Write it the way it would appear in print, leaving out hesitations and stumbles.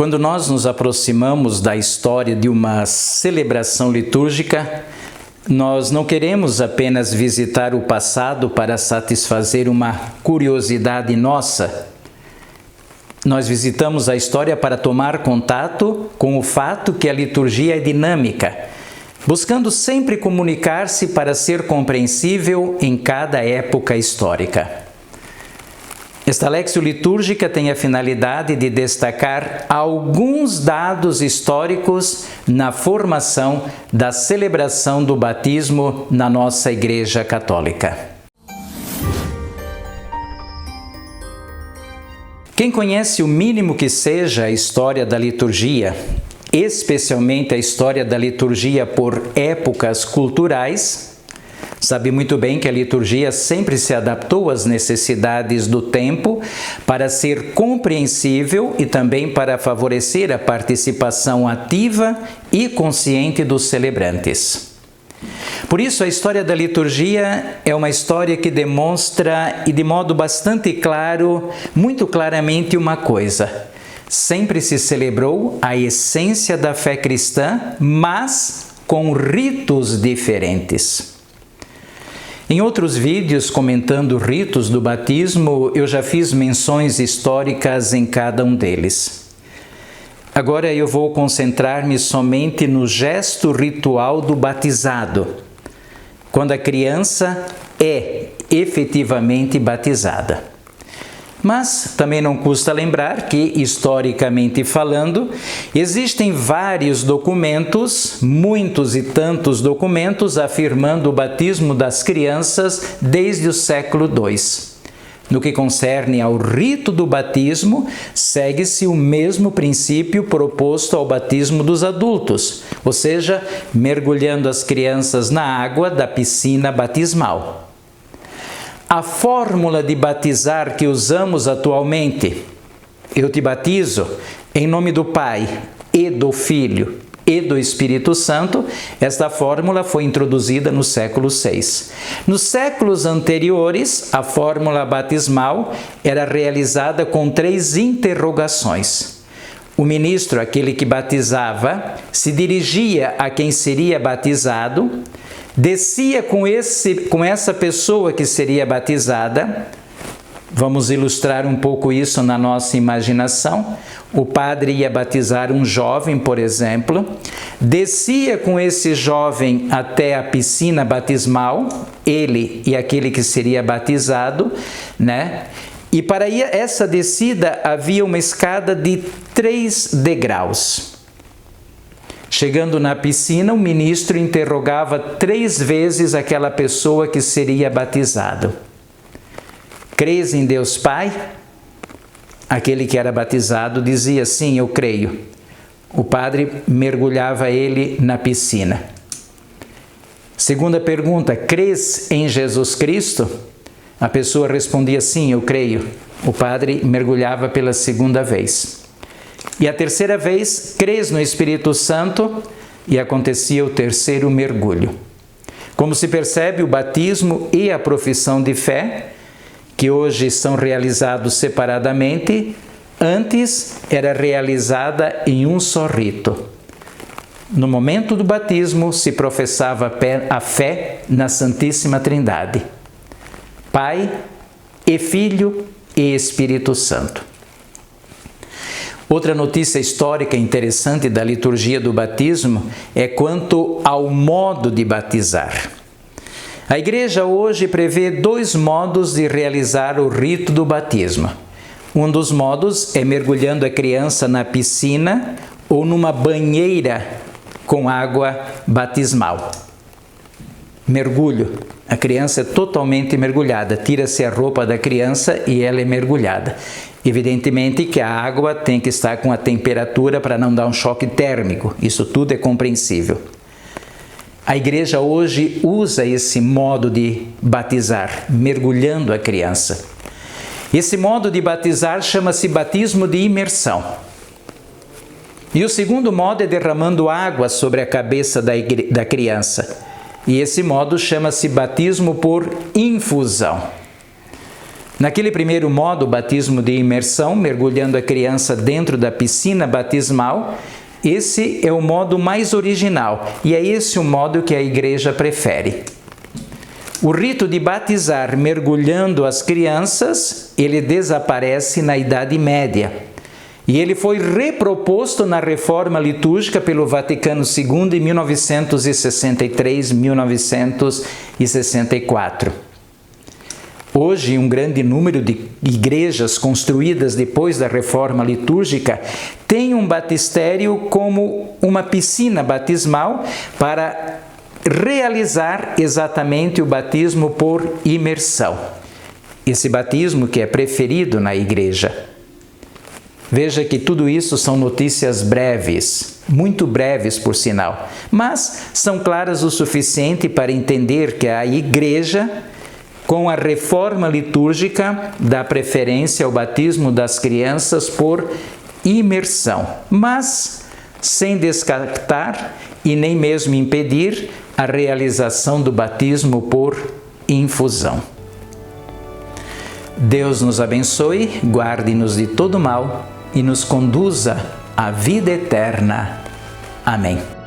Quando nós nos aproximamos da história de uma celebração litúrgica, nós não queremos apenas visitar o passado para satisfazer uma curiosidade nossa. Nós visitamos a história para tomar contato com o fato que a liturgia é dinâmica, buscando sempre comunicar-se para ser compreensível em cada época histórica. Esta Lexio Litúrgica tem a finalidade de destacar alguns dados históricos na formação da celebração do batismo na nossa Igreja Católica. Quem conhece o mínimo que seja a história da liturgia, especialmente a história da liturgia por épocas culturais, sabe muito bem que a liturgia sempre se adaptou às necessidades do tempo para ser compreensível e também para favorecer a participação ativa e consciente dos celebrantes. Por isso, a história da liturgia é uma história que demonstra, e de modo bastante claro, muito claramente uma coisa: sempre se celebrou a essência da fé cristã, mas com ritos diferentes. Em outros vídeos comentando ritos do batismo, eu já fiz menções históricas em cada um deles. Agora eu vou concentrar-me somente no gesto ritual do batizado, quando a criança é efetivamente batizada. Mas também não custa lembrar que, historicamente falando, existem vários documentos, muitos e tantos documentos, afirmando o batismo das crianças desde o século II. No que concerne ao rito do batismo, segue-se o mesmo princípio proposto ao batismo dos adultos, ou seja, mergulhando as crianças na água da piscina batismal. A fórmula de batizar que usamos atualmente, eu te batizo em nome do Pai e do Filho e do Espírito Santo, esta fórmula foi introduzida no século VI. Nos séculos anteriores, a fórmula batismal era realizada com 3 interrogações. O ministro, aquele que batizava, se dirigia a quem seria batizado, descia com essa pessoa que seria batizada. Vamos ilustrar um pouco isso na nossa imaginação. O padre ia batizar um jovem, por exemplo, descia com esse jovem até a piscina batismal, ele e aquele que seria batizado, né? E para essa descida havia uma escada de 3 degraus. Chegando na piscina, o ministro interrogava 3 vezes aquela pessoa que seria batizado. Crês em Deus Pai? Aquele que era batizado dizia: sim, eu creio. O padre mergulhava ele na piscina. Segunda pergunta: crês em Jesus Cristo? A pessoa respondia: sim, eu creio. O padre mergulhava pela segunda vez. E a terceira vez: crês no Espírito Santo? E acontecia o terceiro mergulho. Como se percebe, o batismo e a profissão de fé, que hoje são realizados separadamente, antes era realizada em um só rito. No momento do batismo se professava a fé na Santíssima Trindade, Pai e Filho e Espírito Santo. Outra notícia histórica interessante da liturgia do batismo é quanto ao modo de batizar. A Igreja hoje prevê 2 modos de realizar o rito do batismo. Um dos modos é mergulhando a criança na piscina ou numa banheira com água batismal. Mergulho. A criança é totalmente mergulhada. Tira-se a roupa da criança e ela é mergulhada. Evidentemente que a água tem que estar com a temperatura para não dar um choque térmico. Isso tudo é compreensível. A Igreja hoje usa esse modo de batizar, mergulhando a criança. Esse modo de batizar chama-se batismo de imersão. E o segundo modo é derramando água sobre a cabeça da criança. E esse modo chama-se batismo por infusão. Naquele primeiro modo, o batismo de imersão, mergulhando a criança dentro da piscina batismal, esse é o modo mais original e é esse o modo que a Igreja prefere. O rito de batizar mergulhando as crianças, ele desaparece na Idade Média. E ele foi reproposto na Reforma Litúrgica pelo Vaticano II em 1963-1964. Hoje, um grande número de igrejas construídas depois da Reforma Litúrgica tem um batistério como uma piscina batismal para realizar exatamente o batismo por imersão. Esse batismo que é preferido na igreja. Veja que tudo isso são notícias breves, muito breves por sinal, mas são claras o suficiente para entender que a igreja, com a reforma litúrgica, dá preferência ao batismo das crianças por imersão, mas sem descartar e nem mesmo impedir a realização do batismo por infusão. Deus nos abençoe, guarde-nos de todo mal e nos conduza à vida eterna. Amém.